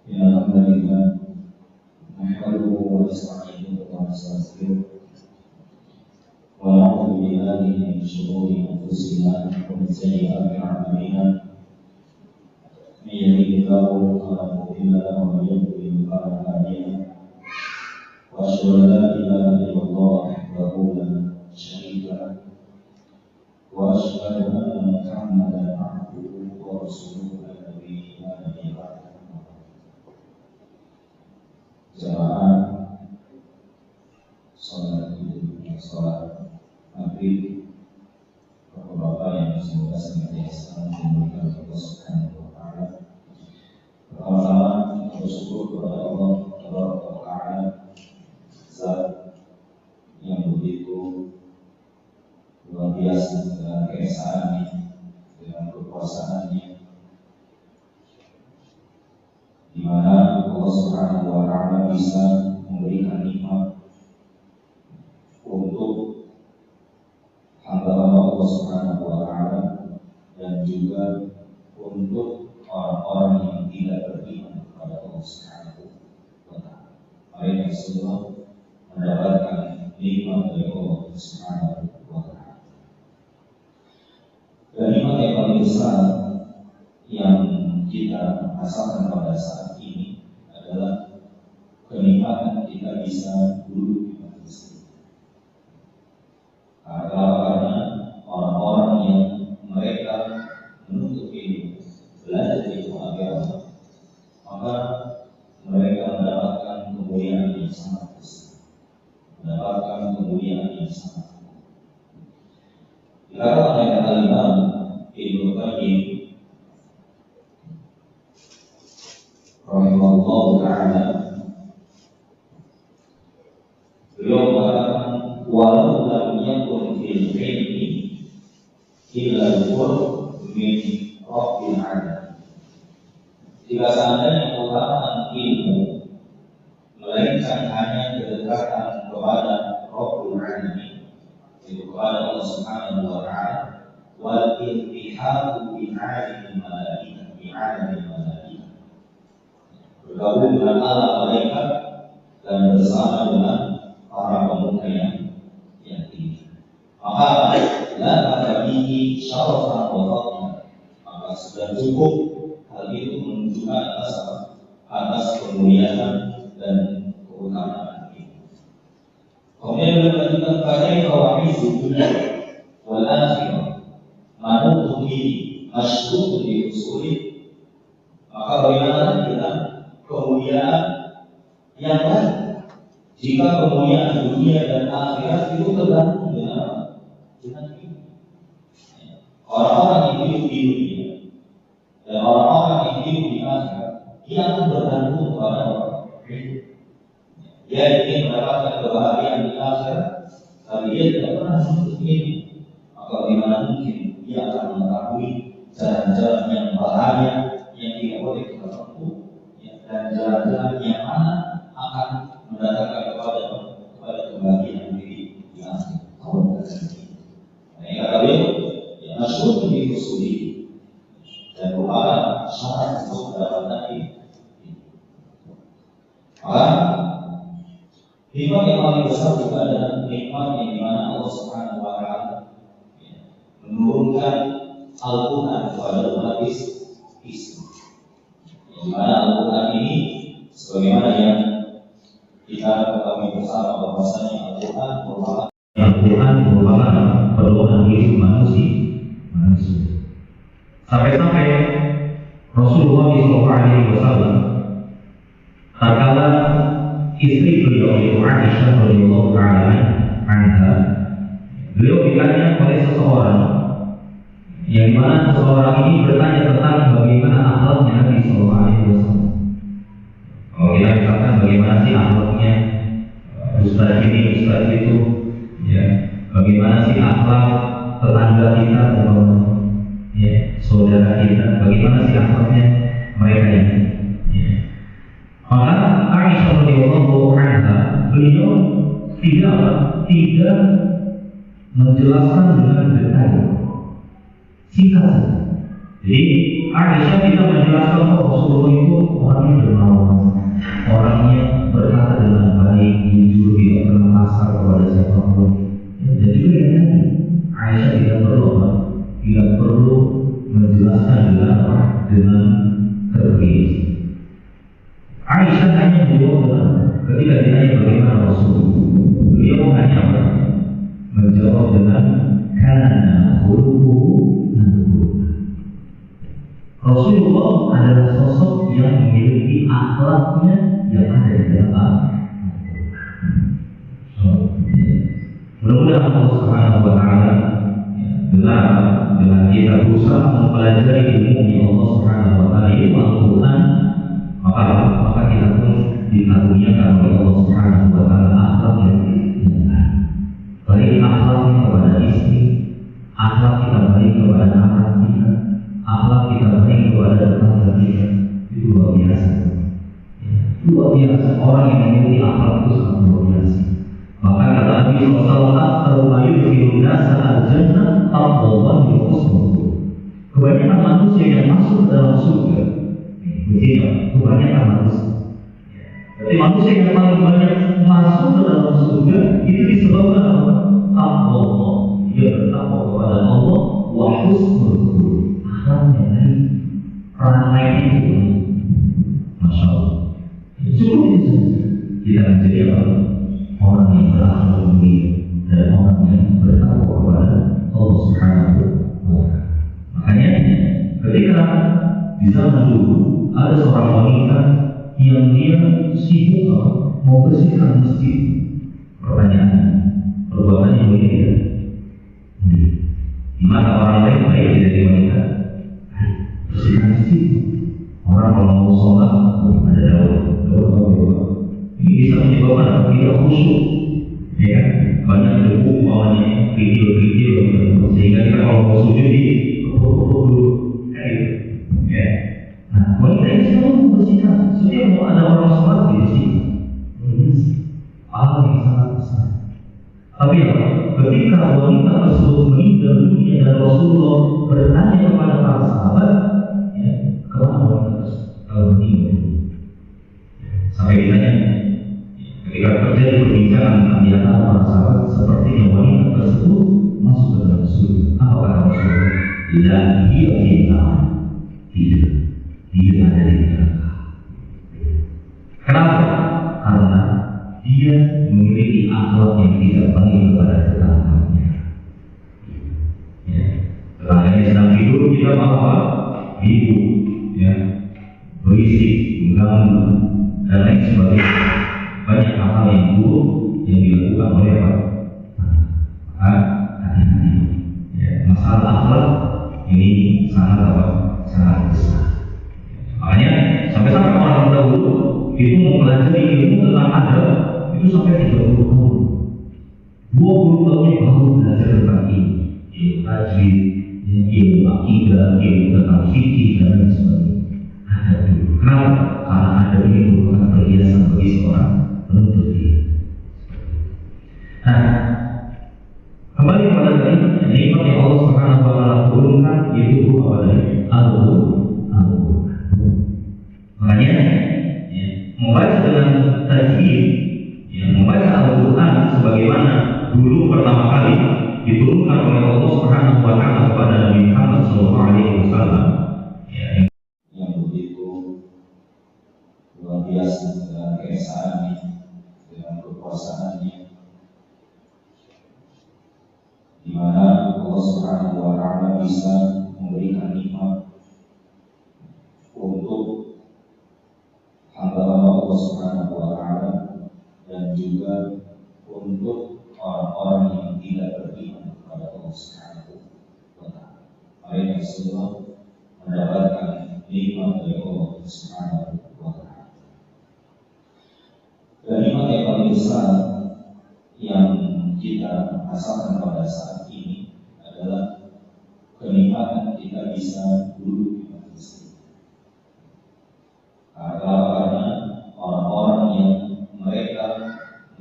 Alhamdulillah, nahmaduhu wa nasta'inuhu wa nastaghfiruh wa na'udzu billahi min shururi anfusina wa min sayyi'ati a'malina. May yahdihillahu fala mudilla lahu wa may yudlil fala hadiya lahu. Wa asyhadu an la ilaha illallah wahdahu la syarika lahu wa asyhadu anna Muhammadan 'abduhu wa rasuluhu la nabiyya ba'dahu. Jamaah sholat Idul sholat maghrib, bapak-bapak yang semoga senantiasa dimurkai Allah Subhanahu wa Ta'ala. Pertama-tama kita bersyukur kepada Allah Subhanahu wa Ta'ala, Zat yang begitu luar biasa dengan keesaannya, dengan kekuasaannya, di mana Allah Subhanahu wa Ta'ala bisa memberikan nikmat untuk hamba-hamba Allah Subhanahu wa Ta'ala dan juga untuk orang-orang yang tidak beriman kepada Allah Subhanahu wa Ta'ala. Mereka semua mendapatkan nikmat dari Allah Subhanahu wa Ta'ala. Dan nikmat yang paling besar yang kita rasakan pada saat ini adalah kenikmatan kita bisa duduk di majelis ini. Karena orang-orang yang mereka menuntut ilmu, belajar ilmu agama, maka mereka mendapatkan kemuliaan yang sangat besar, mendapatkan kemuliaan yang sangat besar. Dikatakan oleh Al-Imam Ibnu Qayyim rahimahullah ta'ala, beliau mengatakan walau lam yakun fil ilmi illa al-qurb min rabbil alamin. Jika seandainya merupakan ilmu melainkan hanya kedekatan kepada Rabbul Alamin, yaitu kepada Allah Subhanahu wa Ta'ala, wal iltihaqu bi alimil malaikah, bi alimil malaikah, bergabung dengan alam malaikat dan bersama dengan para pemuka yang tinggi, maka la tadabihi syarafan wa fadlan, maka sudah cukup hal itu menunjukkan atas kemuliaan dan keutamaan itu. Kemudian berlanjutkan pada fawaidul dunya wal akhirah manutun bihi masyrutun bi usuli, maka bagaimana kita kemuliaan yang lain jika kemuliaan dunia dan akhirat itu tergantung dengan ini. Orang-orang yang hidup di dunia dan orang-orang yang hidup di akhirat, dia akan bergantung kepada orang hidup. Dia ingin mendapatkan kebahagiaan di akhirat, tapi dia tidak pernah menuntut ini. Maka bagaimana mungkin dia akan mengetahui jalan-jalan yang bahaya yang tidak boleh kita tempuh, dan jalan-jalan yang mana akan mendatangkan kepada kebahagiaan diri di akhirat. Nah, kata beliau, ya masyhur di usuli, dan merupakan syarat untuk mendapatkan ini. Maka nikmat yang paling besar juga adalah nikmat yang dimana Allah Subhanahu wa Ta'ala menurunkan Al-Quran kepada umat Islam. Di mana Al-Quran ini sebagaimana yang kita ketahui bersama bahwasanya Al-Quran merupakan perluan hidup manusia. Sampai-sampai Rasulullah SAW tatkala istri beliau yaitu Aisyah radhiyallahu anha, beliau ditanya oleh seseorang yang mana seseorang ini bertanya tentang bagaimana akhlaknya Nabi sallallahu alaihi wasallam. Kalau kita misalkan bagaimana sih akhlaknya ustaz ini, ustaz itu, ya, bagaimana sih akhlak tetangga kita atau ya, saudara kita, bagaimana sih akhlaknya mereka ini. Ya. Maka Aisyah radhiyallahu anha, beliau tidak menjelaskan dengan detail, singkat saja. Jadi Aisyah tidak menjelaskan bahwa Rasulullah itu orangnya dermawan, orangnya berkata dengan baik, jujur, tidak pernah kasar kepada siapapun. Dan juga yang Aisyah tidak perlu menjelaskan dengan terperinci. Aisyah hanya menjawab ketika ditanya bagaimana Rasulullah, beliau hanya menjawab dengan kana khuluquhu nabiyyu. Rasulullah adalah sosok yang memiliki akhlaknya yang ada di dalam mudah-mudahan Allah Subhanahu wa Ta'ala dengan kita berusaha mempelajari ilmu yang Allah Subhanahu wa Ta'ala itu Al-Quran, maka kita pun dikaruniakan oleh Allah Subhanahu wa Ta'ala akhlak yang baik. Baik akhlaknya kepada istri, akhlak kita baik kepada anak kita, akhlak kita baik kepada tetangga kita. Itu luar biasa. Luar biasa, orang yang memiliki akhlak itu sangat luar biasa. Maka kata Nabi SAW, "Terlayu firudasa al-jannah taqwallahi wa husnuhu." Kebanyakan manusia yang masuk ke dalam surga, kebanyakan manusia. Jadi manusia yang paling banyak masuk ke dalam surga itu disebabkan apa? Taqwa. Dia bertakwa kepada Allah, wa husnuhu. Akhlaknya baik, perangai itu, masya Allah. Cukup itu saja. Kita menjadi apa? Orang yang berakhlak mulia dan orang yang bertakwa kepada Allah Subhanahu wa Ta'ala. Makanya ketika di zaman dulu ada seorang wanita yang dia sibuk mau bersihkan masjid. Pertanyaannya, perbuatannya boleh tidak? Di mata orang lain baik dari wanita, bersihkan masjid. Orang kalau mau sholat ada daun. Ini bisa menyebabkan tidak khusyuk, ya, banyak debu bawahnya, video, sehingga kita kalau mau sujud di dulu, ya. Nah, wanita ini selalu membersihkan. Setiap mau ada orang sholat dibersihkan. Allah yang sangat besar. Tapi ketika wanita tersebut meninggal dunia dan Rasulullah bertanya kepada para sahabat, ya, kemana wanita tersebut meninggal? Sampai ditanya, ketika terjadi perbincangan di antara para sahabat, sepertinya wanita tersebut masuk ke dalam surga. Apa kata Rasulullah? La hiya finnar. Tidak, dia ada di neraka. Kenapa? Karena dia memiliki akhlak yang tidak baik kepada tetangganya. Ya, tetangganya sedang tidur, dia malah tidur, ya, berisik, mengganggu, dan lain sebagainya. Banyak hal yang buruk yang dilakukan oleh hati-hati. Ya, masalah akhlak ini sangat besar. Makanya sampai orang dahulu itu mempelajari ilmu tentang adab itu sampai 30 tahun. 20 tahun baru belajar tentang ilmu tajwid, ilmu akidah, ilmu tentang fikih dan lain sebagainya. Adab dulu. Kenapa? Karena adab ini merupakan perhiasan bagi seorang penuntut ilmu. Nah, kembali kepada nikmat yang Allah Subhanahu wa Ta'ala turunkan, yaitu berupa dari Al-Quran. Makanya membaca dengan tajwid, membaca Al-Quran sebagaimana dulu pertama kali diturunkan oleh Allah Subhanahu wa Ta'ala kepada Nabi Muhammad SAW, yang begitu luar biasa dengan keesaannya, dengan kekuasaannya, di mana Allah Subhanahu wa Ta'ala bisa memberikan nikmat untuk hamba-hamba Allah Subhanahu wa Ta'ala dan juga untuk orang-orang yang tidak beriman kepada Allah Subhanahu wa Ta'ala. Mereka semua mendapatkan nikmat dari Allah Subhanahu wa Ta'ala. Dan nikmat yang paling besar yang kita rasakan pada saat ini adalah kenikmatan kita bisa duduk di majelis. Karena orang-orang yang mereka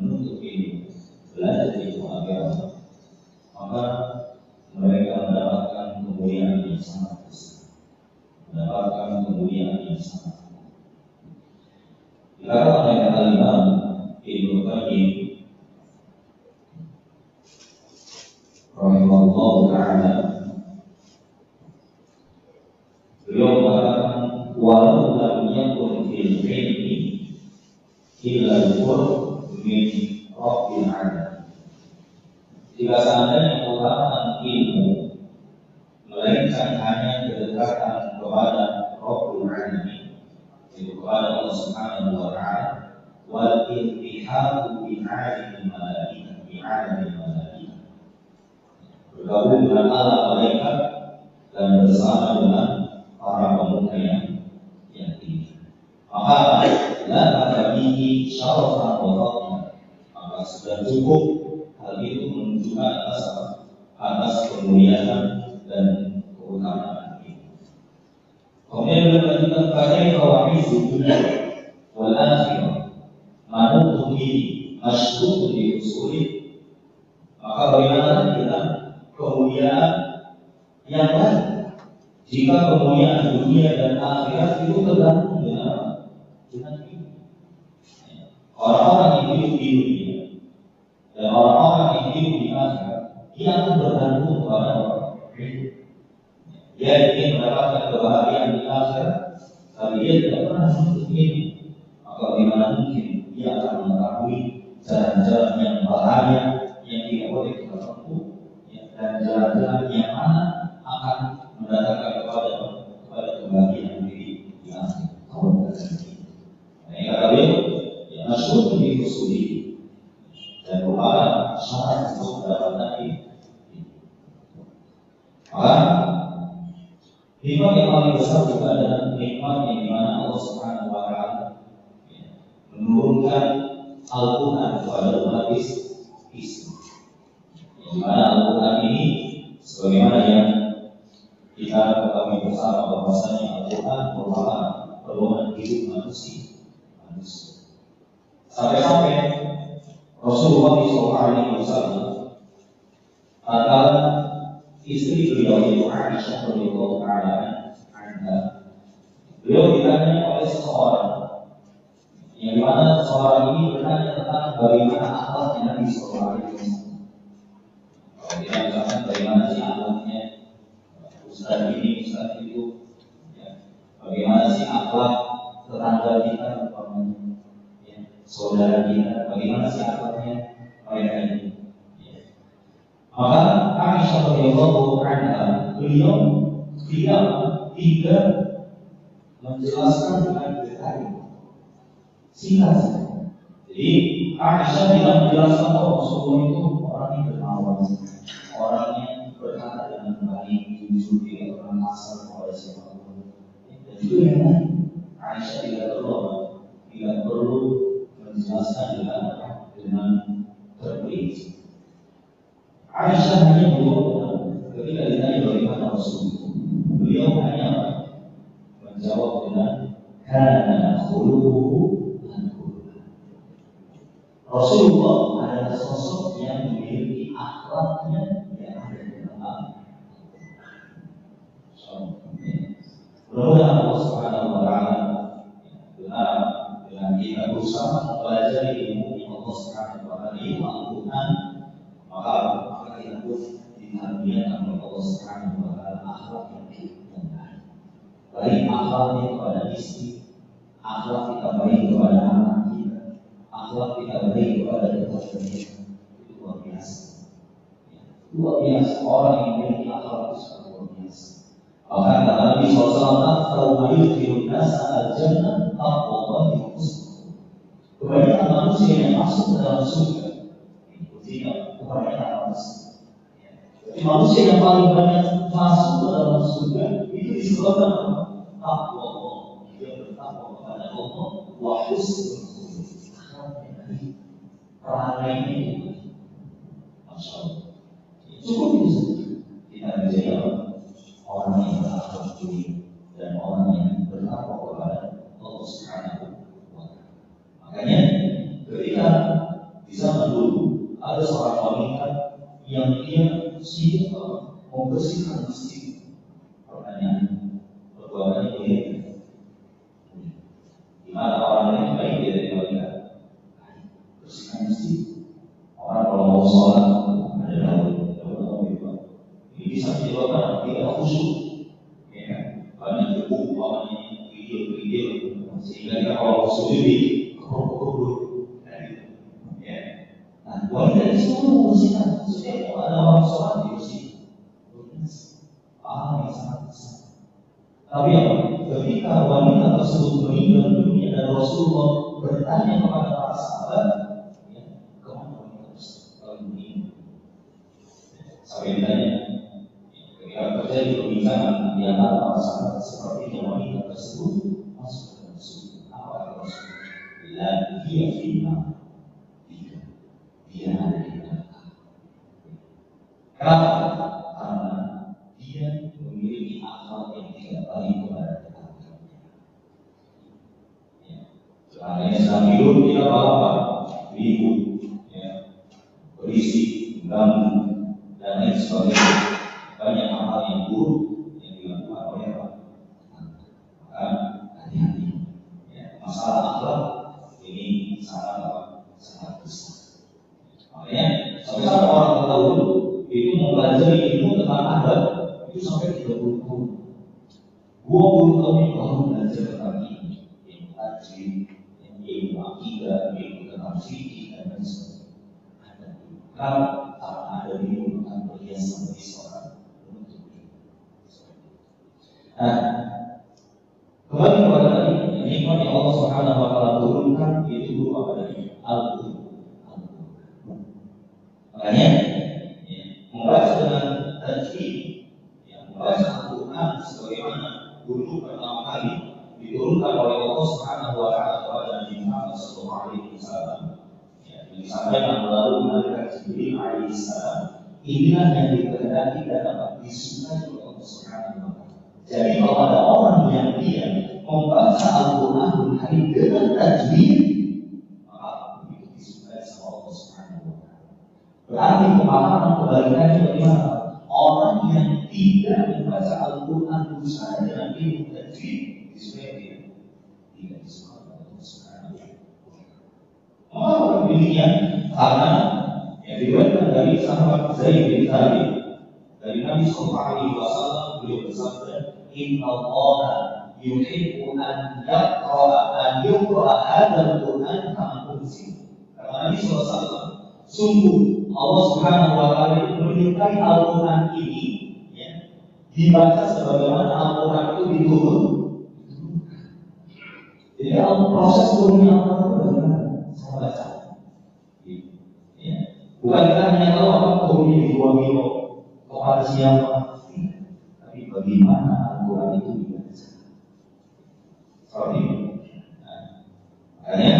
menuntut ilmu, belajar ilmu agama, maka mereka mendapatkan kemuliaan yang sangat besar. mendapatkan kemuliaan yang sangat. Dikatakan oleh Al-Imam Ibnu Qayyim rahimahullah ta'ala, beliau mengatakan walau lam yakun fil ilmi illa al-qurb min Rabbil alamin. Jika seandainya mengutamakan ilmu melainkan hanya kedekatan kepada Rabbul alamin, yaitu kepada Allah Subhanahu wa ta'ala, wal iltihaqu bi alimil malaikah, bi alimil malaikah, bergabung dengan alam malaikat dan bersama dengan para pemuka yang tinggi, maka la tadabihi syarafan wa fadlan, maka sudah cukup hal itu menunjukkan atas kemuliaan dan keutamaan ini. Kemudian beliau melanjutkan kaifa wa'izu dunya wal akhirah manutun bihi masyrutun bi usuli, maka bagaimana kita kemuliaan yang lain jika kemuliaan dunia dan akhirat itu tergantung dengan ini. Orang-orang yang hidup di dunia dan orang-orang yang hidup di akhirat, dia akan bergantung kepada orang. Dia ingin mendapatkan kebahagiaan di akhirat, tapi dia tidak pernah menuntut ini. Maka bagaimana mungkin dia akan mengetahui jalan-jalan yang bahaya yang tidak boleh kita tempuh, dan jalan-jalan yang mana akan mendatangkan kepada kebahagiaan diri di akhirat. Ini kata beliau, masyhur di usuli, dan merupakan syarat untuk mendapatkan ini. Maka nikmat yang paling besar juga adalah nikmat yang dimana Allah Subhanahu wa ta'ala menurunkan Al-Quran kepada umat Islam. Yang dimana Al-Quran ini sebagaimana yang kita ketahui bersama bahwasanya Al-Quran merupakan pedoman hidup manusia. Sampai-sampai Rasulullah SAW adalah istri beliau yaitu Aisyah radhiyallahu ta'ala anha. Beliau ditanya oleh seseorang, yang dimana seseorang ini bertanya tentang bagaimana akhlaknya Nabi sallallahu alaihi wasallam. Kalau dia misalkan bagaimana sih akhlaknya Ustaz ini, Ustaz itu, bagaimana sih akhlak tetangga kita, saudara kita, bagaimana sih akhlaknya mereka ini. Maka Aisyah radhiyallahu anha beliau tidak menjelaskan dengan detail, singkat saja. Jadi Aisyah tidak menjelaskan bahwa Rasulullah itu orang yang dermawan, orang yang berkata dengan baik, jujur, tidak pernah kasar kepada siapapun. Dan juga yang lain, Aisyah tidak perlu menjelaskan dengan terperinci. Aisyah hanya menjawab ketika ditanya bagaimana Rasulullah, beliau hanya menjawab dengan kana khuluquhu Rasulullah adalah sosok yang memiliki akhlaknya yang ada di dalam. Mudah-mudahan Allah Subhanahu wa ta'ala dengan kita berusaha mempelajari ilmu yang Allah Subhanahu wa ta'ala ilmu Al-Quran, maka kita pun dikaruniakan oleh Allah Subhanahu wa ta'ala akhlak yang baik dan baik. Baik akhlaknya kepada istri, akhlak kita baik kepada anak kita, akhlak kita baik kepada tetangga kita. Itu luar biasa. Luar biasa, orang yang memiliki akhlak itu sangat luar biasa. Bahkan kata Nabi SAW, "Kalau mayudhirun nasa al-jannah taqwallahi husnuh." Kebanyakan manusia yang masuk ke dalam surga itu kebanyakan manusia. Jadi manusia yang paling banyak masuk ke dalam surga itu disebabkan takwa Allah. Dia bertakwa kepada Allah, wa husnul khuluq. Perangai ini, masya Allah. Cukup itu saja. Kita menjadi orang yang berakhlak mulia dan orang yang bertakwa kepada Allah Subhanahu wa ta'ala. Makanya ketika di zaman dulu ada seorang wanita yang dia sibuk membersihkan masjid. Pertanyaannya umpamanya video-video sehingga kita kalau sujud di kubur, ya. Nah, wanita di situ membersihkan. Setiap ada orang sholat dibersih. Yang sangat besar. Tapi ketika wanita tersebut meninggal dunia dan Rasulullah bertanya kepada para sahabat, ya, kemana wanita tersebut kalau meninggal? Sampai ditanya, ketika terjadi perbincangan di antara para sahabat seperti wanita tersebut masuk ke dalam surga. Apa kata Rasulullah? La dia fina, dia ada di neraka. Kenapa? Karena dia memiliki akhlak yang tidak baik kepada tetangga. Ya. Seandainya sedang hidup tidak apa-apa, ribut, ya, berisik, mengganggu, dan lain sebagainya. Banyak hal yang buruk yang dilakukan oleh orang. Maka hati-hati. Ya. Masalah akhlak ini sangat besar. Makanya sampai orang tahu itu mempelajari ilmu tentang adab itu sampai 30 tahun. 20 tahun yang baru belajar tentang ini, ilmu tajwid, ilmu akidah, ilmu tentang fikih dan lain sebagainya. Karena ada ilmu akan berhias bagi seorang penuntut ilmu. Nah, kembali kepada tadi, nikmat yang Allah Subhanahu wa Ta'ala turunkan itu berupa pada Al-Quran. Makanya membaca dengan tajwid, membaca Al-Quran sebagaimana dulu pertama kali diturunkan oleh Allah Subhanahu wa Ta'ala kepada Nabi Muhammad SAW, yang disampaikan melalui malaikat Jibril alaihissalam. Inilah yang dikehendaki dan dapat disukai oleh Allah Subhanahu wa Ta'ala. Jadi kalau ada orang yang dia membaca Al-Quran dengan tajwid, maka itu disukai sama Allah Subhanahu wa Ta'ala. Berarti pemahaman kebalikannya bagaimana? Orang yang tidak membaca Al-Quran berusaha dengan ilmu tajwid disukai tidak disukai oleh Allah Subhanahu wa Ta'ala. Mengapa demikian? Karena yang diriwayatkan dari sahabat Zaid bin Thabit dari Nabi Sallallahu Alaihi Wasallam, beliau bersabda, Inna Allah yuhibbu an yuqra hadzal Quran kama unzil. Kata Nabi Sallallahu Alaihi Wasallam, sungguh Allah Subhanahu wa Ta'ala menyukai Al-Quran ini, ya, dibaca sebagaimana Al-Quran itu diturun. Jadi proses turunnya Al-Quran itu bagaimana? Saya baca. Ya. Bukan kita hanya tahu apa turunnya di 2 kilo kepada siapa, tapi bagaimana Al-Quran itu dibaca. Seperti itu. Nah, makanya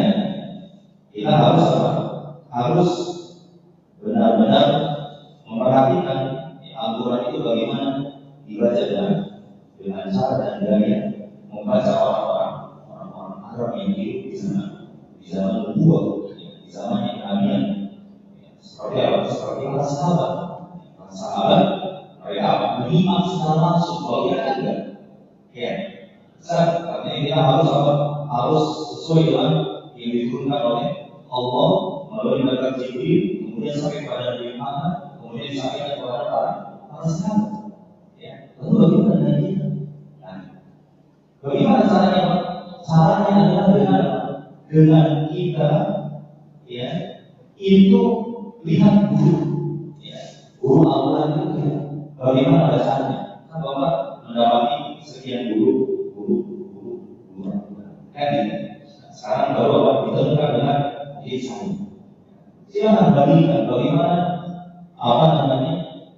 kita harus apa? Harus benar-benar memperhatikan Al-Quran itu bagaimana dibaca dengan cara dan gaya membaca orang-orang Arab yang hidup di zaman nubuwah, di zaman yang kamian. Seperti apa? Seperti para sahabat. Para sahabat mereka menyimak secara langsung. Kalau kita kan enggak, ya. Artinya kita harus apa? Harus sesuai dengan yang diturunkan oleh Allah melalui malaikat Jibril, kemudian sampai kepada Nabi Muhammad, kemudian disampaikan kepada para sahabat. Ya, lalu bagaimana dengan kita? Nah, bagaimana caranya? Caranya adalah dengan kita, ya, itu lihat guru, ya, guru Al-Quran itu bagaimana bacanya? Kan Bapak mendapati sekian guru kan gitu. Sekarang baru Bapak ditemukan dengan hijau. Silakan bandingkan bagaimana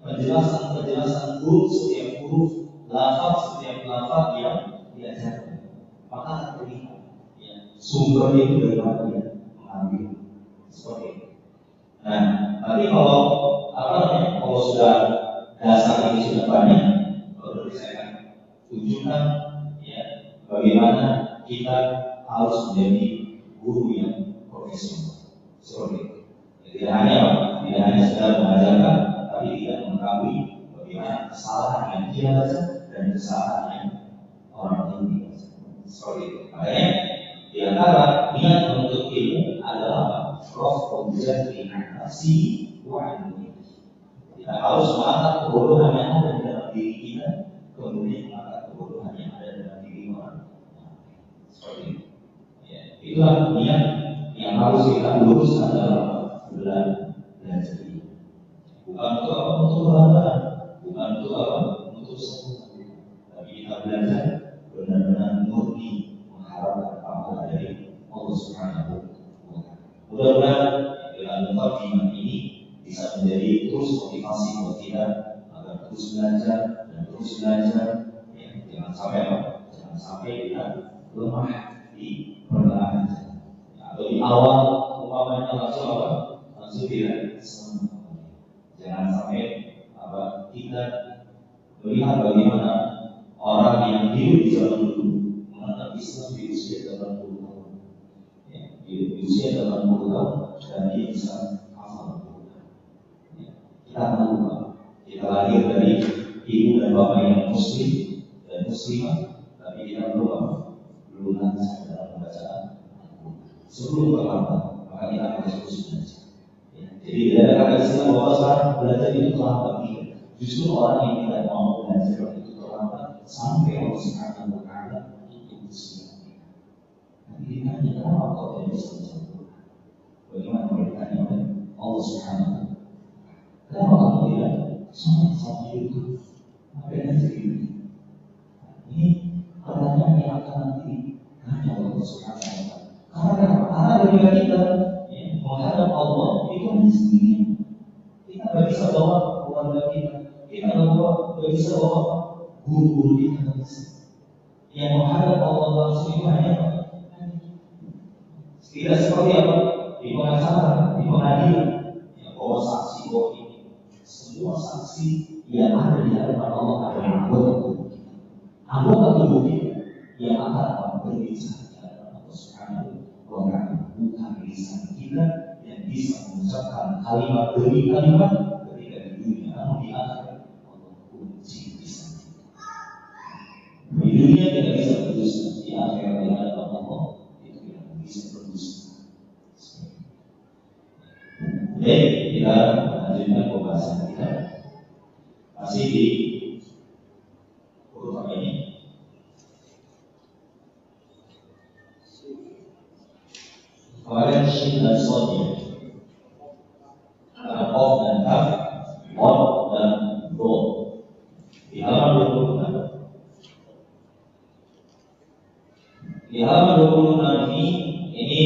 penjelasan huruf setiap huruf, lafaz setiap lafaz yang diajarkan. Maka terlihat, ya, sumbernya itu dari mana dia mengambil seperti itu. Nah, nanti kalau sudah dasar ini sudah banyak, baru saya akan tunjukkan, ya, bagaimana kita harus menjadi guru yang profesional seperti itu. Tidak hanya sekedar mengajarkan, tapi tidak mengetahui bagaimana kesalahan yang dia baca dan kesalahan yang orang lain baca. Seperti itu. Makanya di antara niat menuntut ilmu adalah raf'ul jahli an nafsi wa an ilmi. Kita harus mengangkat kebodohan yang ada di dalam diri kita, kemudian mengangkat kebodohan yang ada dalam Itulah niat yang harus kita luruskan dalam belajar ini. Bukan untuk apa? Untuk banggaan, bukan untuk apa? Untuk sempurna. Tapi kita belajar benar-benar murni mengharapkan pahala dari Allah Subhanahu wa Ta'ala. Mudah-mudahan dengan mukadimah ini bisa menjadi terus motivasi buat kita agar terus belajar dan terus belajar. Ya, jangan sampai apa? Jangan sampai kita lemah di pertengahan atau di awal umpamanya langsung apa? Langsung tidak semangat. Jangan sampai apa? Kita melihat bagaimana orang yang hidup di zaman dulu menganggap Islam di usia 80 tahun, ya, di usia 80 tahun dan dia bisa hafal. Ya, kita tahu kita lahir dari ibu dan bapak yang muslim dan muslimah, tapi kita belum lancar dalam pembacaan. Sebelum terlambat, maka kita harus terus belajar. Ya, jadi tidak ada kata istilah bahwa sekarang belajar itu terlambat. Justru orang yang tidak mau belajar itu terlambat sampai Allah Subhanahu wa Ta'ala tutup usia. Nanti ditanya kenapa kau tidak bisa belajar? Bagaimana bertanya oleh Allah Subhanahu wa Ta'ala? Kenapa kamu tidak sama itu? Apa yang terjadi? Ini pertanyaan yang akan nanti tanya Allah Subhanahu wa Ta'ala. Karena bagi kita menghadap Allah itu hanya sendiri. Kita tidak bisa bawa keluarga kita. Kita tidak bisa bawa guru-guru kita. Yang menghadap Allah langsung itu hanya tidak seperti apa di pengacara, di pengadilan, yang bawa saksi bawa ini. Semua saksi yang ada di hadapan Allah adalah anggota tubuh kita. Anggota tubuh kita yang akan berbicara di hadapan Allah Subhanahu wa Ta'ala, bukan lisan kita yang bisa mengucapkan kalimat demi kalimat ketika di dunia, namun di akhirat Allah kunci lisan kita. Di dunia kita bisa berdosa, di akhirat di hadapan Allah itu kita bisa berdosa. Baik, kita lanjutkan pembahasan kita masih di huruf apa ini? Kemarin shin dan sod ya, qaf dan kaf, qaf dan ro. Di halaman 26. Di halaman 26 ini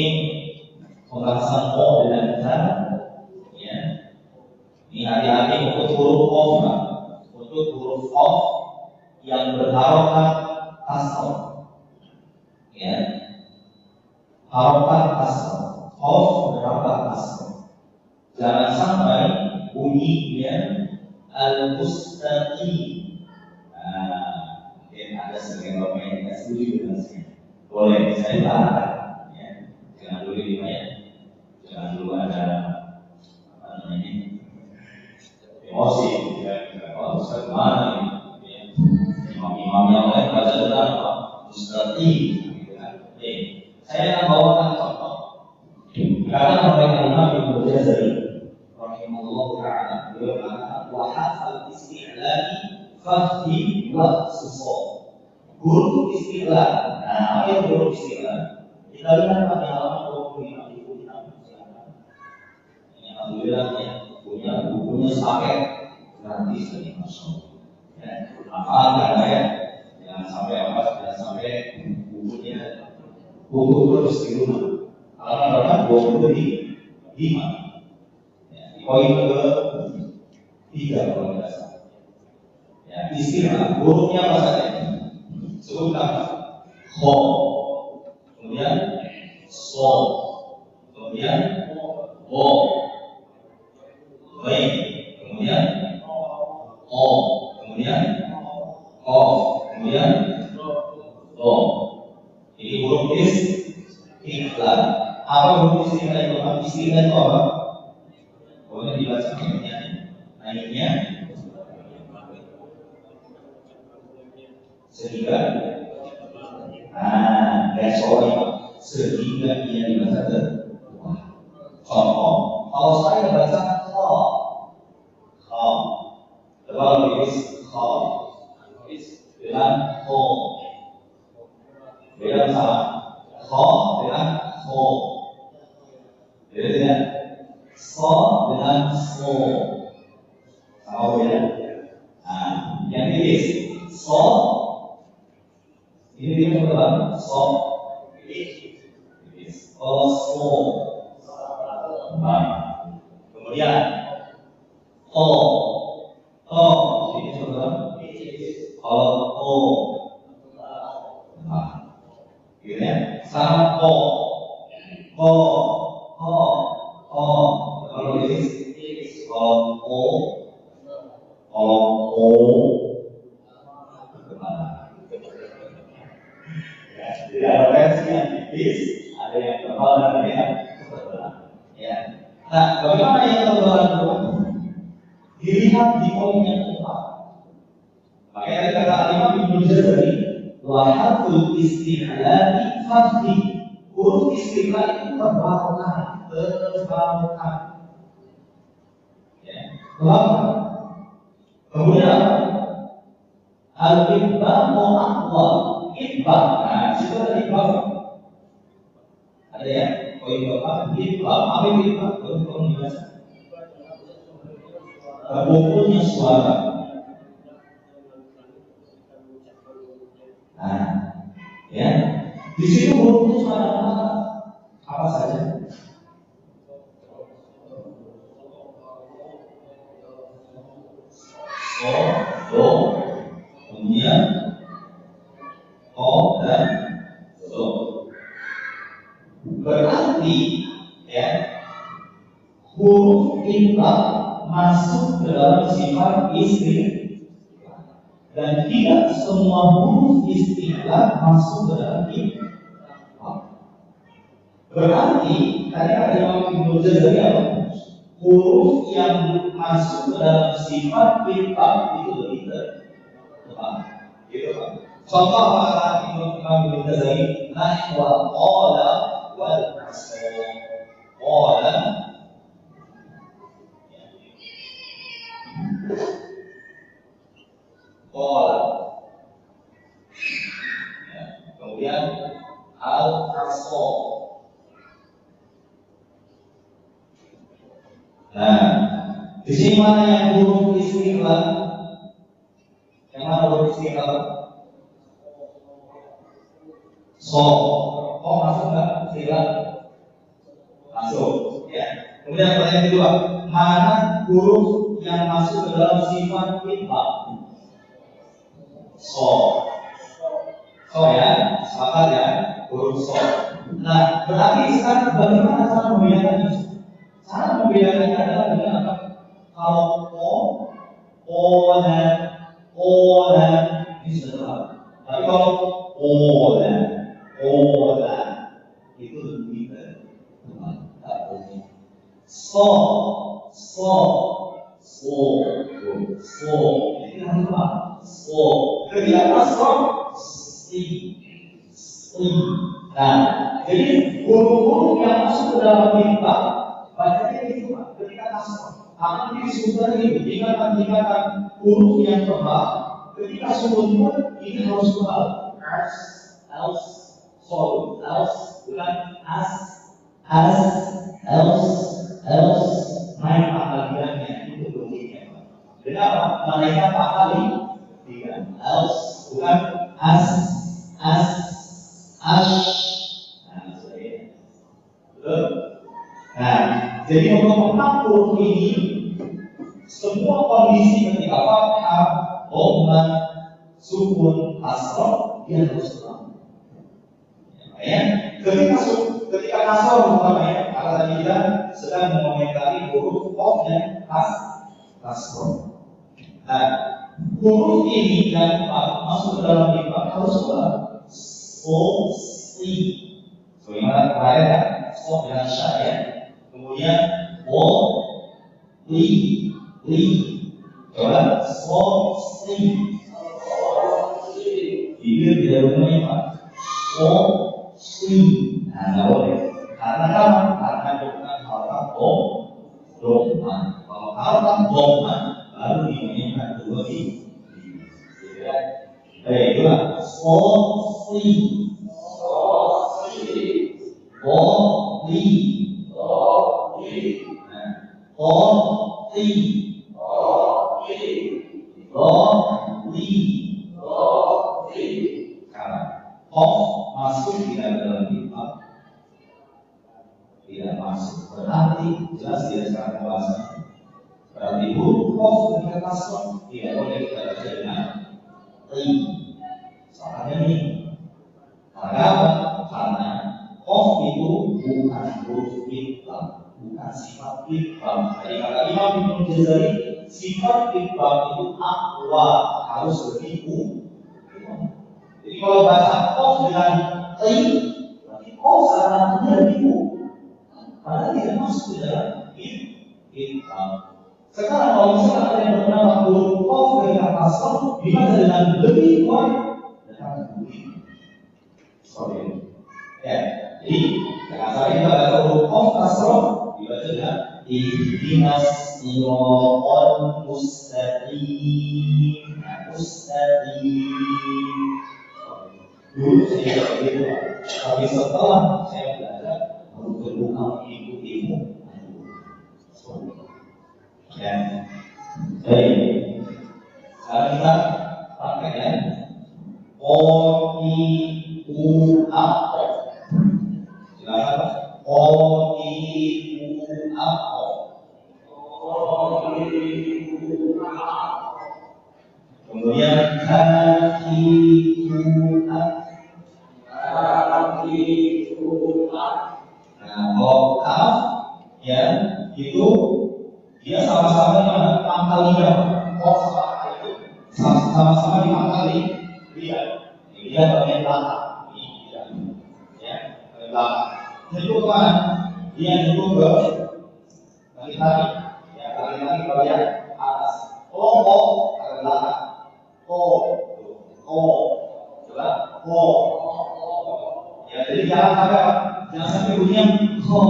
pembahasan qaf dan kaf. Ya, ini hati-hati untuk huruf qaf, untuk huruf qaf yang berharokat kasroh. Ya. Harokat kasroh, qaf berharokat kasroh. Jangan sampai bunyinya al-mustaqim. Mungkin ada sebagian bapak yang tidak setuju dengan saya. Boleh saya tahan, ya. Jangan dulu dibayar, jangan dulu ada apa namanya emosi, ya. Oh, Ustaz mana ini? Imam-imam yang lain baca dengan apa? Mustaqim, gitu kan? Saya akan bawakan contoh. Karena mereka Imam Ibnu Jazari rahimahullah ta'ala beliau mengatakan wa hafal isti'lani fahdi wa susah. Huruf isti'lan. Nah, apa yang huruf isti'lan? Kita lihat pada halaman 25 di buku silakan. Ini alhamdulillah ya, bukunya paket gratis dari Masya. Ya, hafalkan ya. Jangan sampai apa? Jangan sampai bukunya buku terus di rumah. Halaman berapa? 25. Ya, di poin ke-3 kalau tidak salah. Ya, istilah hurufnya apa saja? Sebutkan. Kho, kemudian so, kemudian ho, baik, kemudian o, kemudian kof, kemudian do. Ini huruf istiqlal. Apa huruf istiqlal itu? Istiqlal itu apa? Boleh dibaca ayatnya. Ayatnya sehingga garis bawah itu sehingga ia dibaca ke bawah. Contoh, kalau saya baca kha, kalau tulis kha dengan ho, beda sama kha dengan ho. Ini adalah so. So. Baik. Kemudian o. Ini adalah o. Gitu ya. Sama o. Kalau ini jadi ada versi yang tipis, ada yang tebal dan ada yang ketebalan. Ya. Nah, bagaimana yang ketebalan itu? Dilihat di poin yang keempat. Makanya tadi kata Imam Ibnu Jazari, wa harful istihlali fadhi. Huruf istihlal itu tebalkan. Ya, tebalkan. Kemudian al-ibbamu aqwa. Ibbam, nah situ ada ibbam. Ada ya? Poin bapak, ibbam, apa itu ibbam? Tolong dibaca. Terkumpulnya suara. Nah, ya. Di situ hurufnya suara apa saja? So, do, kemudian o dan so. Berarti ya huruf itlaq masuk ke dalam sifat istri dan tidak semua huruf istilah masuk ke dalam itlaq. Berarti tadi ada Imam Ibnu Jazari apa? Huruf yang masuk ke dalam sifat itlaq itu lebih tepat. Gitu kan? Contoh kata Imam Ibnu Jazari, nahwa qala wal asr. Qala ya. Kemudian al-asr. Nah, di sini mana yang huruf istiqlal? Yang mana huruf istiqlal? So, masuk nggak? Istiqlal masuk, ya. Kemudian pertanyaan kedua, mana huruf yang masuk ke dalam sifat itlaq? So ya, sepakat ya, huruf so. Nah, berarti sekarang bagaimana cara membedakannya? Cara membedakannya adalah dengan apa? Kalau dan ini sudah tepat. Tapi kalau itu lebih tepat. So. Ini harus apa? So. Ketika so, si. Nah, jadi huruf-huruf yang masuk ke dalam itlaq bacanya itu ketika nasab. Akan disebutkan itu tingkatan huruf yang tebal. Ketika sukun pun ini harus tebal. Bukan naik panggilannya itu bunyinya. Kenapa? Mereka kali tiga. Bukan Nah, jadi untuk mengatur ini semua kondisi ketika fathah, dhamma, sukun, kasrah dia harus selalu. Ya, ketika kasrah umpamanya, karena tadi kita sedang mengomentari huruf qaf dan kasrah. Nah, huruf ini yang masuk ke dalam itlaq harus selalu. Bagaimana kemarin ya? So dengan sya ya. Kemudian li. Coba ini tidak benar Pak. Nah, nggak boleh. Karena bukan haraf dhamma. Kalau haraf dhamma baru dimainkan dua di. Baik, dua. Of masuk tidak dalam kitab, tidak masuk. Berarti jelas tidak sekarang pembahasan. Berarti huruf of dengan kasroh tidak boleh kita baca dengan i. Soalnya ini. Karena apa? Karena of itu bukan huruf kitab, bukan sifat kitab. Jadi kata Imam Ibnu Jazari, sifat kitab itu aqwa, harus lebih Jadi kalau baca of dengan i, berarti of artinya lebih padahal tidak masuk ke dalam kitab. Sekarang kalau misalnya ada yang bernama huruf of dengan kasroh dibaca dengan lebih kuat dengan lebih. Sorry. Ya, jadi sekarang kita baca huruf of kasroh dibaca dengan ihdinas siratal mustaqim. Mustaqim. Dulu saya seperti itu, tapi setelah saya belajar bukan ilmu. Ya, jadi sekarang kita pakai ya. O-I-U-A-O. Silakan Pak. O-I-U-A-O. Kemudian K-I-U-A. Nah, kalau kaf ya itu dia sama-sama di pangkal lidah. Kaf sama itu sama-sama di pangkal lidah. Dia bagian belakang. Ya, bagian belakang. Itu kan dia itu ke balik lagi. Ya, balik lagi ke bagian atas. O ke belakang. Coba ya, jadi jangan sampai bunyinya ho.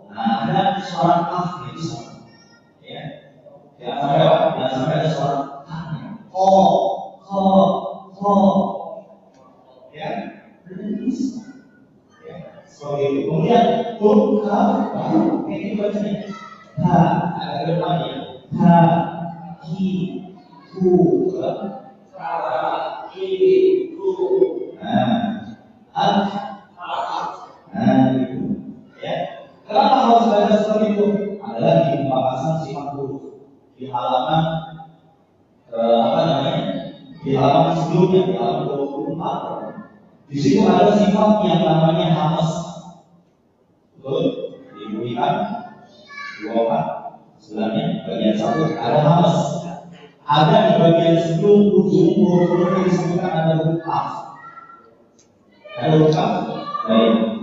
Nah, ada suara kaf di sana. Ya, jangan sampai ada suara kaf. Ho. Ya, seperti itu. Kemudian huruf kaf baru kayak gitu bacanya. Ha, ada depannya. Ha, hi, hu. Kenapa harus belajar seperti itu? Adalah di pembahasan sifat huruf di halaman di halaman sebelumnya, di halaman 24. Di situ ada sifat yang namanya hamas. Betul? Diberikan 24. Sebenarnya bagian 1 ada hamas. Ada di bagian sebelum huruf yang disebutkan ada huruf kaf. Ada huruf kaf. Baik.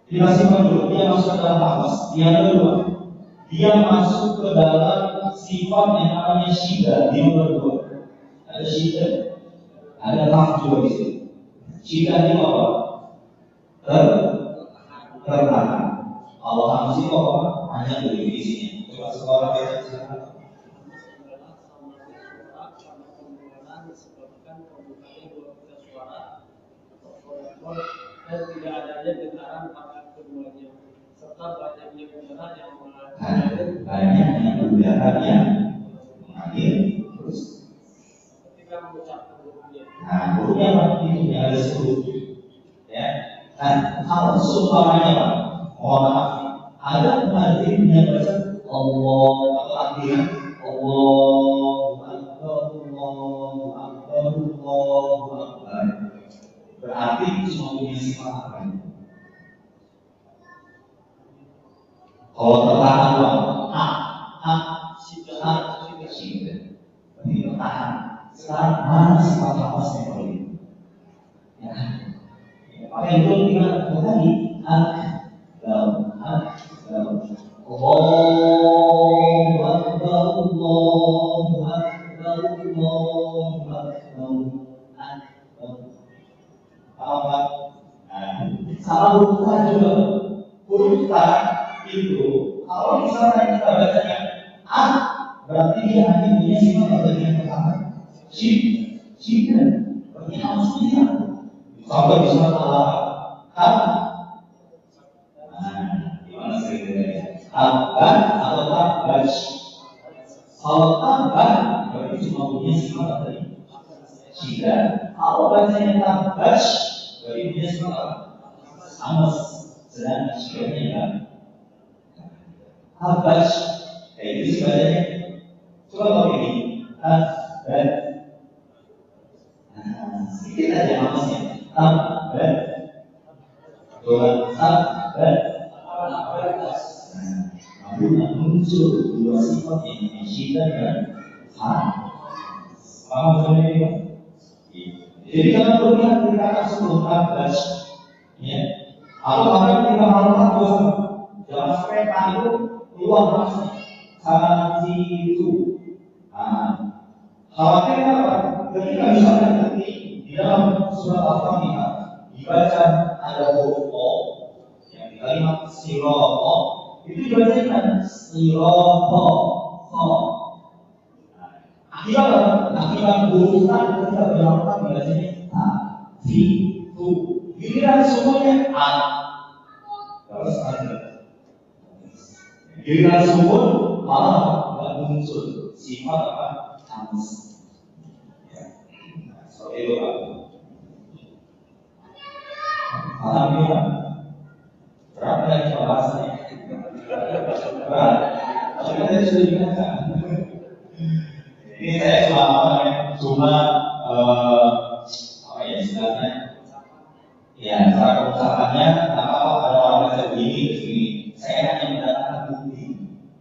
Kita simpan dulu. Dia masuk ke dalam hamas. Yang kedua, dia masuk ke dalam sifat yang namanya syiddah. Di nomor 2 ada syiddah, ada kaf juga di sini. Syiddah itu apa? Tertahan. Kalau hamas itu apa? Hanya definisinya. Coba sekolah kita silakan. Dan tidak adanya getaran pada keduanya serta banyaknya udara yang mengalir terus ketika mengucapkan hurufnya. Nah, hurufnya apa? Itu yang ada 10. Ya. Dan kalau seumpamanya Pak, mohon maaf, ada muadzin yang baca Allah atau artinya Allahu Akbar, Allahu Akbar, Allahu Akbar. Berarti itu semua punya sifat apa? Kalau tertahan syiddah. Berarti tertahan. Sekarang mana sifat hafaznya kalau itu? Ya. Maka itu kita tadi Allahu Akbar, Allahu Akbar, Allahu Akbar. Apa? Salah huruf juga. Huruf ta itu kalau misalnya kita bacanya berarti dia hanya punya sifat bagian pertama. Syiddah. Berarti harus dia. Sampai di surat Al-Baqarah. Gimana ceritanya? Abad atau tabaj? Kalau abad berarti cuma punya sifat dari syiddah. Kalau bacanya tabaj, berarti dia suka amas, sedang sebenarnya kan tabaj, kayak gitu sih bacanya. Coba kalau ini tabaj, sedikit aja amasnya, tabaj, tabaj. Namun muncul dua sifat yang syiddah dan paham sebenarnya ya? Jadi kalau melihat kita sebelum tabaj, ya, atau bahkan ketika malam dosa, jangan sampai tahu keluar masuk itu. Khawatir apa? Ketika misalnya nanti di dalam surat Al-Fatihah dibaca ada huruf O yang di kalimat sirata itu dibacakan sirata. Akibat hurufan ketika berlangsung biasanya fi tu. Giliran semuanya a. Terus ada. Giliran semua malah tidak muncul sifat apa? Amas. Ya. Seperti itu Pak. Alhamdulillah. Berapa yang kita bahasnya? Berat. Tapi kita sudah diingatkan. Ini saya cuma apa ya istilahnya? Ya, cara pengucapannya, apa ada orang baca begini. Saya hanya mendatangkan bukti,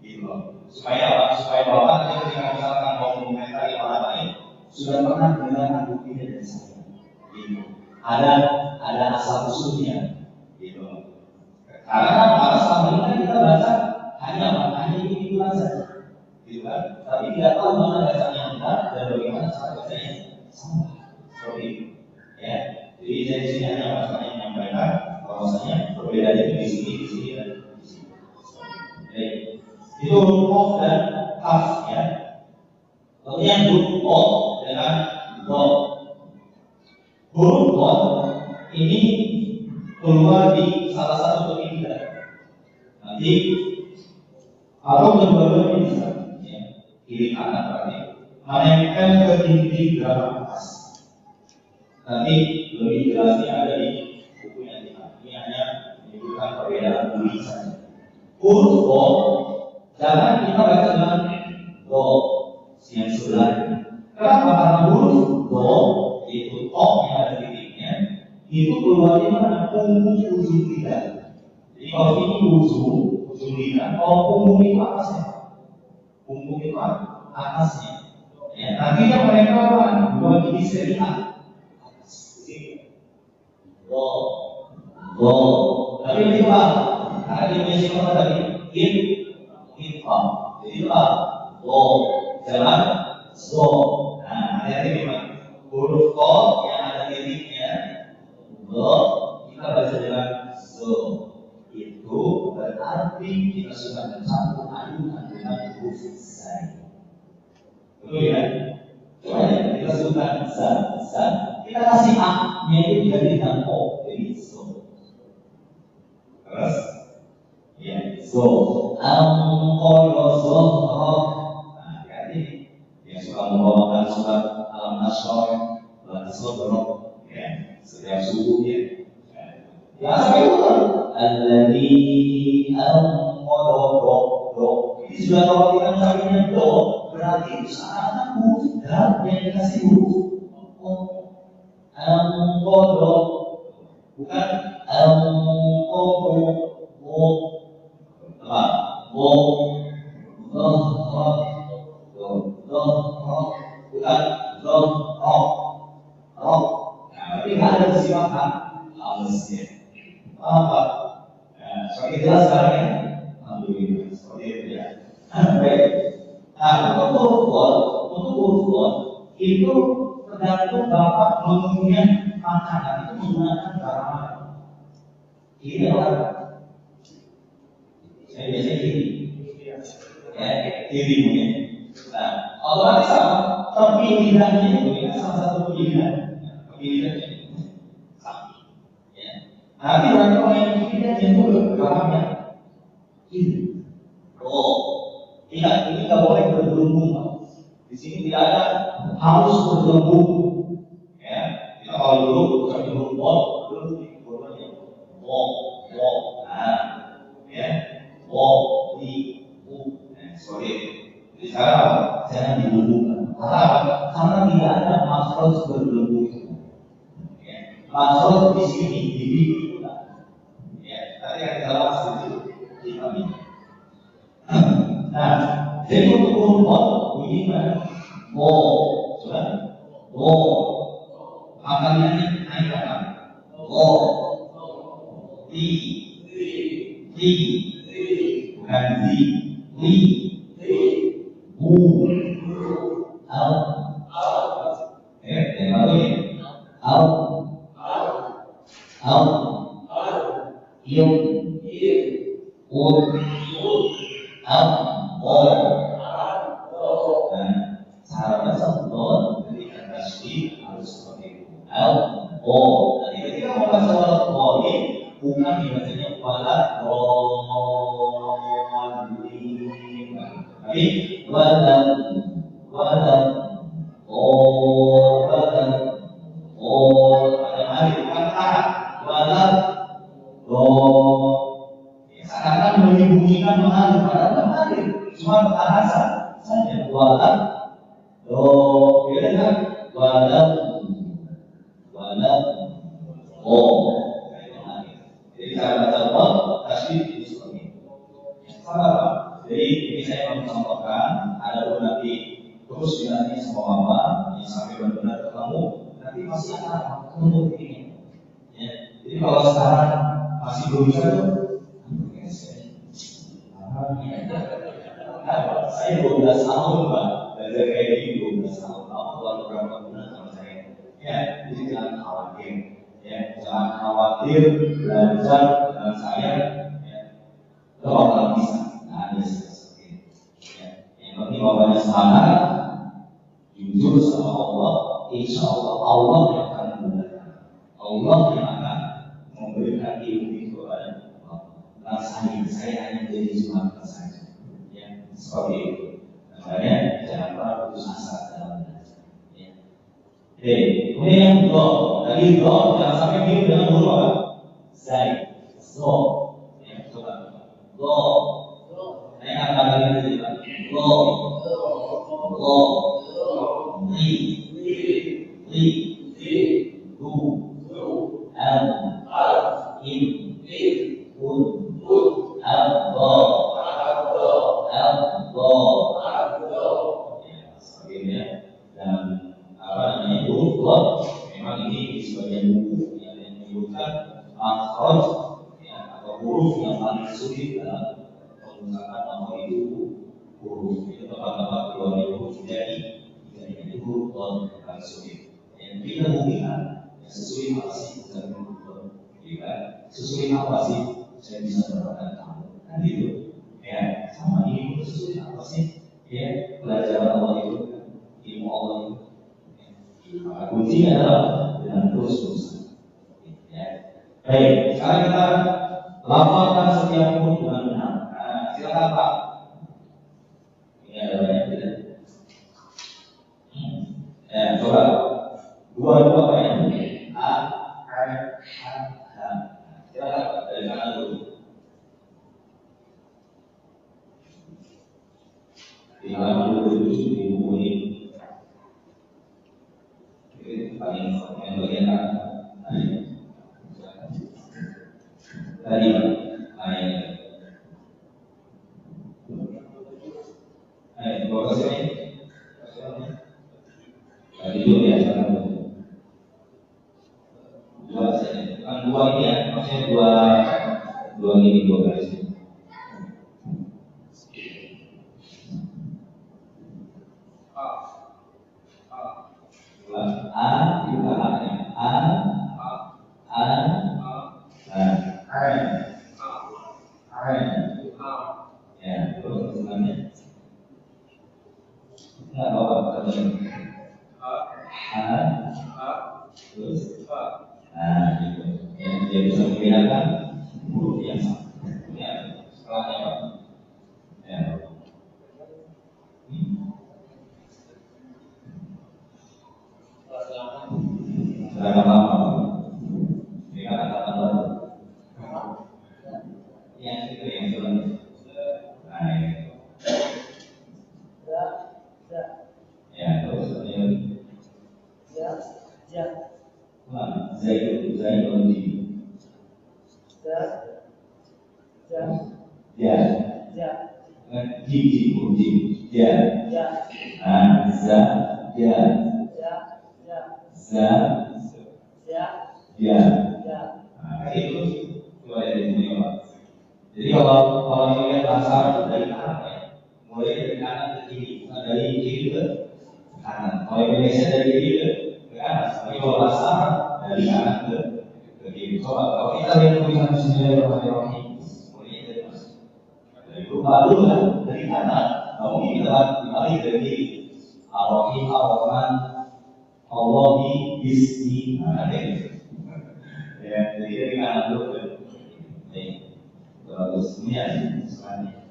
gitu loh. Supaya apa? Supaya bapak ketika misalkan mau mengomentari orang lain, sudah pernah mendengarkan bukti dari saya. Gitu. Ada asal usulnya, gitu loh. Karena selama ini kita baca hanya ini saja. Gitu kan? Tapi tidak tahu mana bacaan yang benar dan bagaimana cara bacanya salah. Seperti itu, ya. Jadi saya di sini hanya menyampaikan bahwasanya perbedaannya itu di sini dan di sini. Baik. Itu huruf O dan kaf, ya. Kemudian huruf O dengan do. Huruf O ini keluar di salah satu pilihan. Nanti kalau kedua-duanya bisa. Kiri kanan berarti menempel ke dinding belakang atas. Nanti lebih jelasnya ada di buku yang ini hanya menyebutkan perbedaan bunyi saja. Huruf O jangan kita baca dengan do yang sebelah. Kenapa? Karena huruf do itu O yang ada titiknya itu keluarnya mana? Punggung ujung lidah. Jadi kalau ini ujung lidah, kalau punggung itu atasnya. Punggung itu atasnya. Ya, nanti yang mereka apa? Dua gigi seri A. Do. Tapi ini apa? Karena dia punya sifat tadi infam. Jadi apa? Do. Jalan so. Nah, hati-hati memang. Huruf O yang ada titiknya do kita baca dengan so. Itu berarti kita sudah mencakup ayunan dengan huruf zai. Betul ya? Coba ya, kita sebutkan zai. Kita kasih a, yaitu dijadikan o, jadi so. Terus, ya, so. Angkoloso. Nah, hati-hati. Yang suka membawakan surat Al-Nasr, Al-Nasr, ya, setiap subuh ya. Ya, sampai itu kan? Alladhi do. Ini sudah kalau kita misalnya do, berarti itu seakan huruf dan yang dikasih huruf do, bukan bukan tapi nggak ada sifat halusnya. Apa? Seperti jelas sekarang ya. Alhamdulillah. Seperti itu ya. Baik. Nah, untuk huruf itu tergantung bapak mengunyah makanan itu menggunakan cara mana. Ini adalah saya biasanya gini. Ya, kiri mungkin. Nah, otomatis apa? Pemilihannya itu salah satu pemilihannya. Nanti nanti orang yang pilihnya itu belakangnya ini. Ingat ini nggak boleh bergelembung. Di sini tidak ada harus bergelembung. Ya, Kalau dulu kami huruf dulu hurufnya mo, nah, ya, mo, di, u, sorry. Jadi sekarang jangan dibumbukan. Karena apa? Karena tidak ada makhraj berbelenggu itu. Ya. Makhraj di sini di bibir kita. Ya, tadi yang kita bahas itu di kami. Nah, jadi untuk huruf ini kan mo, sudah, mo, maknanya naik apa? Mo, di, bukan di, bu, al, yang baru ya, al, yung, al, nah, sahabat sambon ketika tasbih harus seperti itu. Jadi ketika membaca walat ini bukan dibacanya walat tapi walat pada hari bukan kata walat seakan menyembunyikan mengalir padahal mengalir cuma bahasa saja walat beda kan walat jadi cara baca wal tasbih itu seperti itu. Sama Pak. Jadi ini saya mau contohkan ada pun nanti terus dinanti sama Mama yang sampai benar-benar ketemu nanti masih akan ketemu ini. Ya. Jadi kalau sekarang masih belum bisa tuh, saya 12 tahun Pak belajar kayak gini 12 tahun. Allah berapa bulan sama saya. Ya, jadi jangan khawatir. Ya, jangan khawatir belajar dengan saya. Ya, itu bakal bisa. Nah, ada seperti itu. Ya, yang penting bapaknya semangat, jujur sama Allah. Insya Allah Allah yang akan memudahkan. Allah yang akan memberikan ilmu itu kepada Allah. Nah, saya hanya jadi jemaat saja. Ya, seperti itu. Makanya jangan pernah putus asa dalam belajar. Ya. Kemudian dari do jangan sampai mirip dengan huruf apa? Zai, zo, ya coba. Do, naikkan tangannya jadi apa? Do, li, du, al, in, un, al, do. Ya, dan apa namanya huruf memang ini di sebagian buku yang menyebutkan makhraj ya, atau huruf yang paling sulit dalam pengucapan nama itu huruf itu tempat-tempat keluar huruf dari itu huruf yang paling sulit. Yang kita mungkin sesuai apa sih bukan huruf jika sesuai apa sih saya bisa mendapatkan tahu kan itu ya sama ini sesuai apa sih ya pelajaran Allah itu ilmu Allah itu. Maka kuncinya adalah dengan terus-terusan. Ya. Baik, sekarang kita lafalkan setiap huruf dengan benar. Nah, silakan Pak. Ini ada banyak tidak? Ya, coba dua-dua Pak ya. A, silakan Pak dari kanan dulu. Di halaman 27 di buku ini. Paling yang bagian tadi bawa ke sini tadi dulu ya sekarang dua saja kan dua ini ya maksudnya dua ini dua garis A juga A ya terus selanjutnya nggak apa-apa terus gitu ya dia bisa membedakan huruf yang sama ya setelahnya apa ya seragam Nah, Zaid dan Jim. Ya. Jim. Ya. Za. Ya. Za. Ya. Nah, itu dua ini. Jadi kalau melihat bahasa dari kanan ya, mulai dari kanan ke kiri, bukan dari kiri ke kanan. Kalau Indonesia dari kiri ke kanan, tapi kalau bahasa dari kanan ke kiri. Coba kalau kita lihat tulisan Bismillahirrahmanirrahim, mulai dari mana? Dari baru kan dari kanan. Nah, mungkin kita dibalik dari kiri. Ar-Rahim, Ar-Rahman, Allahi, Bismi, ada gitu. Ya, jadi dari kanan dulu ke kiri. Terus ini ada selanjutnya.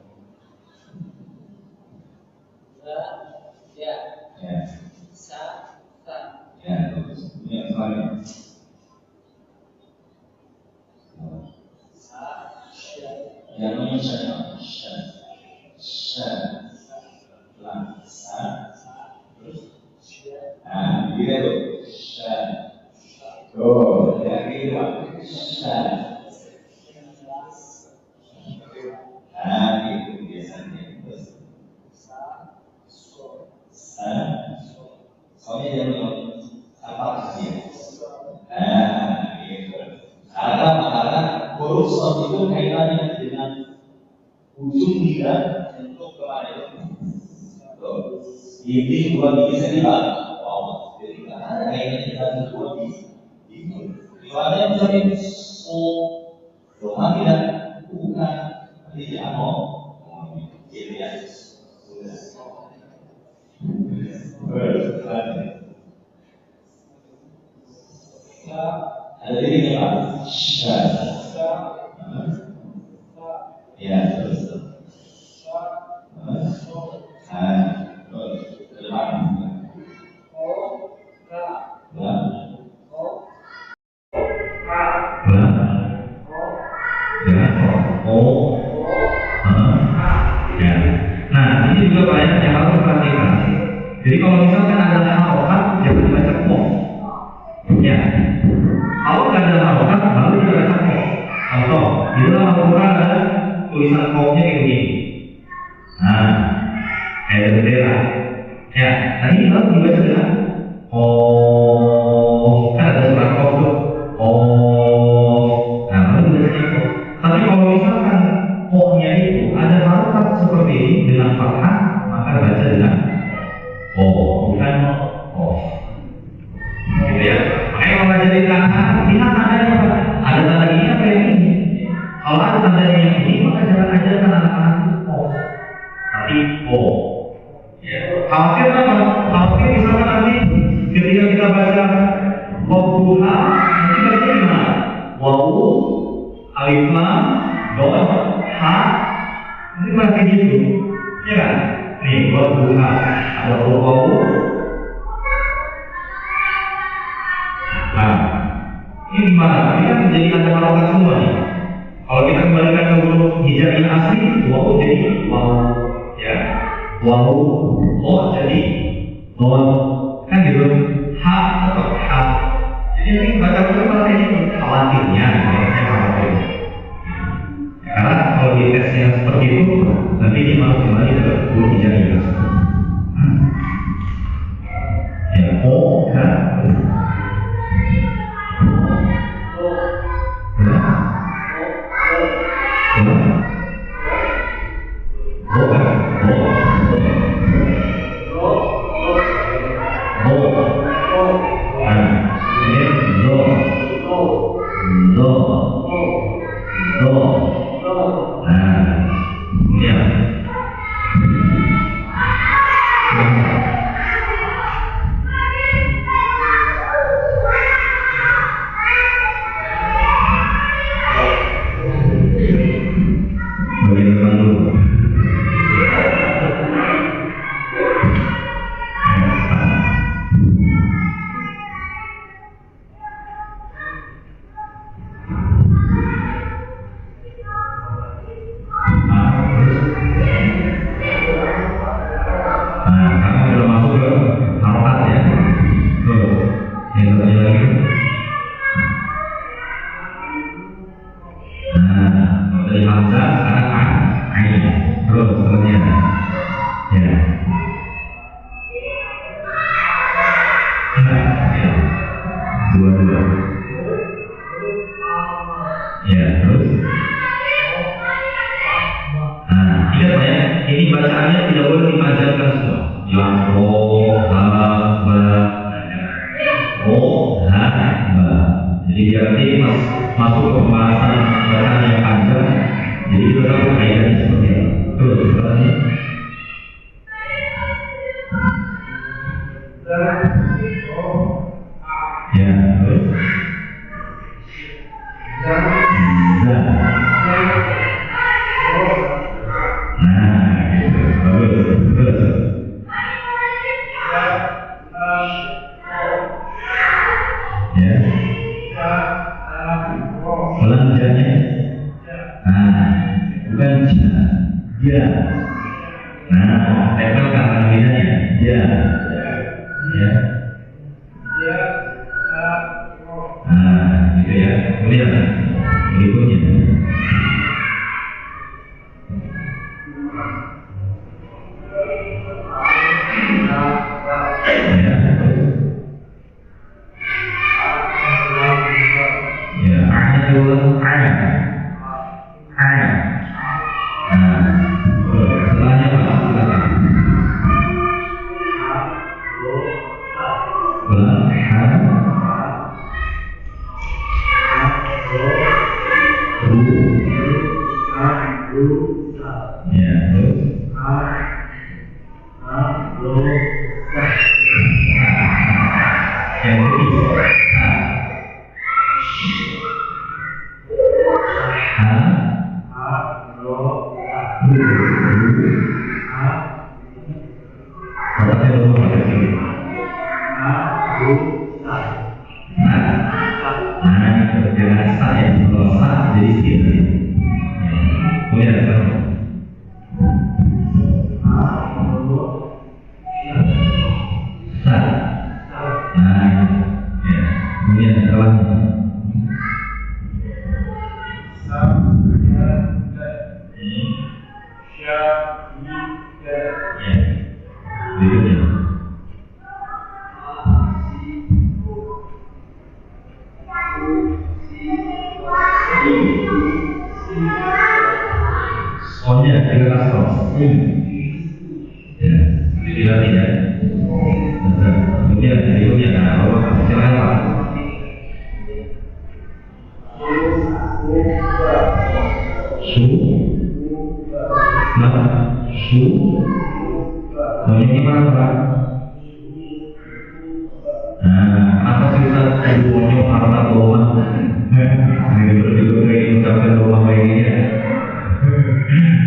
Ya. Ya, terus ini yang selanjutnya. Yang ini gitu tuh. Oh, yang kedua. Gitu biasanya. Soalnya dia belum apa sih? Gitu. Karena huruf stop itu kaitannya dengan ujung lidah untuk kemana? Ini dua bisa dibalik. Oh, jadi karena kaitannya dengan dua bisa. Riwayatnya misalnya rumah tidak bukan tidak mau jadi ya. Ada titiknya Pak. Ya, terus. Ke depan. Nah, ini juga banyak yang harus diperhatikan. Jadi kalau misalkan ada harokat, jangan dibaca kok. Ya, kalau nggak ada harokat, baru dibaca kok. Contoh, di dalam Al-Quran ada tulisan koknya kayak begini. Nah, kayak bendera. Ya, tadi harus dibaca dengan oh, kan ada surat kok tuh. Oh, nah baru dibaca kok. Tapi kalau misalkan koknya itu ada harokat seperti ini dengan fathah, maka baca dengan oh, bukan oh. Gitu ya. Makanya kalau baca di kanan, lihat tandanya apa? Ada tanda ini apa yang ini? Kalau ada tandanya yang ini, maka jangan ajarkan anak-anak itu oh. Tapi oh. Ya. Khawatir apa? Khawatir misalkan nanti ketika kita baca Wadduha, nanti baca gimana? Wawu, alif lam, dot, ha, ini masih gitu, ya kan? Nih, Wadduha, ada wawu. Nah, ini gimana? Ini kan menjadi ada harokat semua nih. Kalau kita kembalikan ke huruf hijaiyah asli, wawu jadi wawu, ya. Wawu, oh jadi non, kan gitu. Ha atau ha. Jadi ini baca seperti ini khawatirnya, saya khawatir. Karena kalau di tesnya seperti itu, nanti dia malah kembali ke huruf hijaiyah. Ya, oh, kan. Allah dua. Ya, terus. Nah, ingat ya, ini bacaannya tidak boleh dipanjangkan semua. Yang ba. Ba. Jadi berarti masuk ke pembahasan bacaan yang panjang. Jadi itu adalah kaidahnya seperti itu. Terus selanjutnya. Ya, terus. Nah, gitu. Bagus. Terus. Ya. Belanjanya. Nah, bukan ja. Nah, tempel kata bedanya. Ja. Ya. Nah, gitu ya. Kemudian berikutnya. Ya, ahadul setelahnya apa? Ya, terus. Yang ketiga. Soalnya tiga kastro. Ya, tidak tidak. Kemudian berikutnya Allah silakan Pak. Ini mana Pak? Apa sih Ustaz? Semuanya harta rumah. Ini ucapkan rumah kayak gini ya.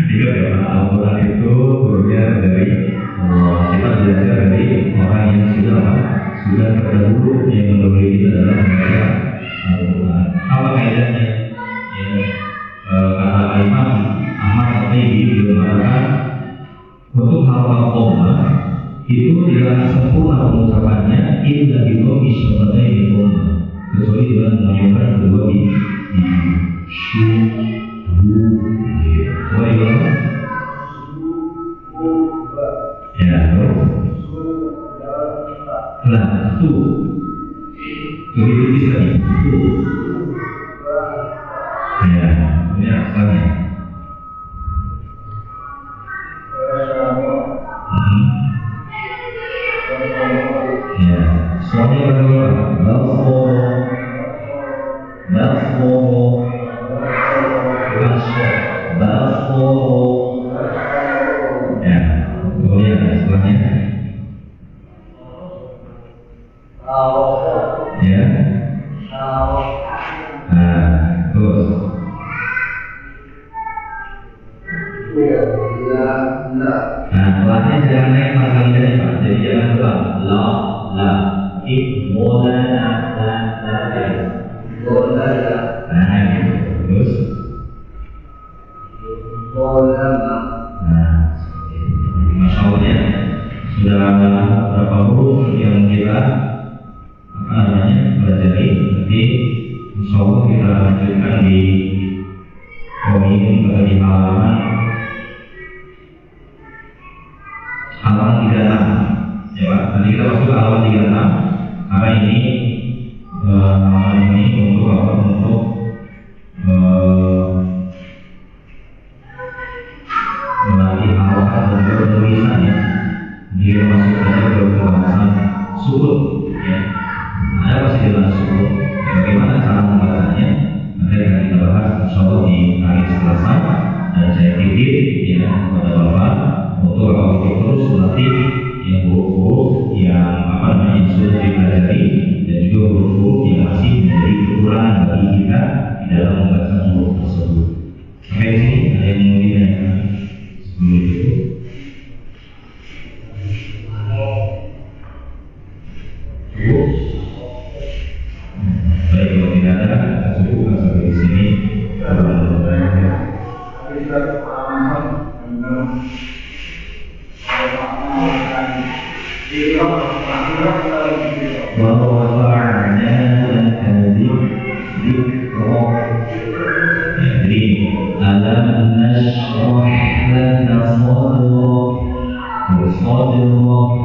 Jika dalam Al-Quran itu turunnya dari Allah, kita belajar dari orang yang sudah terdahulu, yang mendahului kita dalam membaca Al-Quran. Apa kaidahnya? Ya, kata Imam Ahmad At-Tayyib beliau mengatakan untuk hal-hal koma itu tidak sempurna pengucapannya illa biqomi syabataini koma, kecuali dengan menunjukkan kedua biji shu bu. Ya, nah, tu begitu bisa tu. Ya, ini asalnya. Ya, soalnya bagaimana? Ya, kemudian setelahnya. Ya. Terus. Setelahnya jangan naik pangkal lidahnya Pak. Jadi jangan berulang. La. Mola terus. Masya Allah ya, sudah berapa huruf yang kita pelajari. Nanti insya Allah kita lanjutkan di poin atau di halaman 36 ya Pak. Nanti kita masuk ke halaman 36 karena ini ini untuk apa? Untuk melatih hafalan dan juga tulisan ya. Dia masuk saja ke pembahasan sukun ya. Ada pasti dalam sukun. Bagaimana cara membacanya? Nanti akan kita bahas insyaallah di hari Selasa. Dan saya titip ya kepada Bapak untuk terus melatih yang huruf-huruf yang yang sudah dipelajari dan juga huruf-huruf yang masih menjadi kekurangan bagi kita di dalam membaca huruf tersebut. Sampai sini ada yang mungkin sebelum itu. Baik, kalau tidak ada, kita cukupkan sampai di sini. وَرَفَعْنَا لَكَ ذِكْرَكَ. Jadi alam nashrah laka sadrak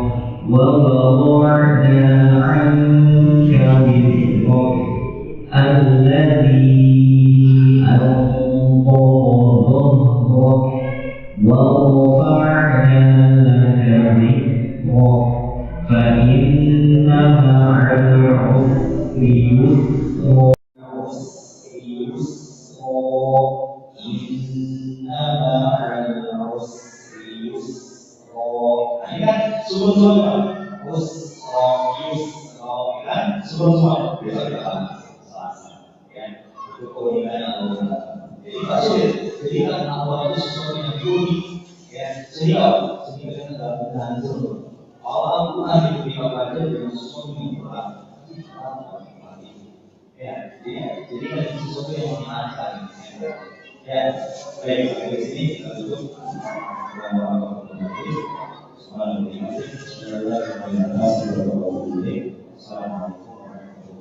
wa wada'na 'anka wizrak alladhi anqadha dhahrak wa rafa'na laka dhikrak fa inna ma'al 'usri yusra. Sebelum semua, kan? Sebelum semua, besok kita Selasa, ya. Itu koordinasi jadi pasti, jadi kan awal itu sesuatu yang unik, ya. Sehingga kita dalam bertahan terus. Awal Quran itu dibaca dengan sesuatu yang berat, ya. Jadi kan sesuatu yang menyenangkan, ya. Baik, dari sini kita tutup. Assalamualaikum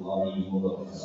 warahmatullahi wabarakatuh.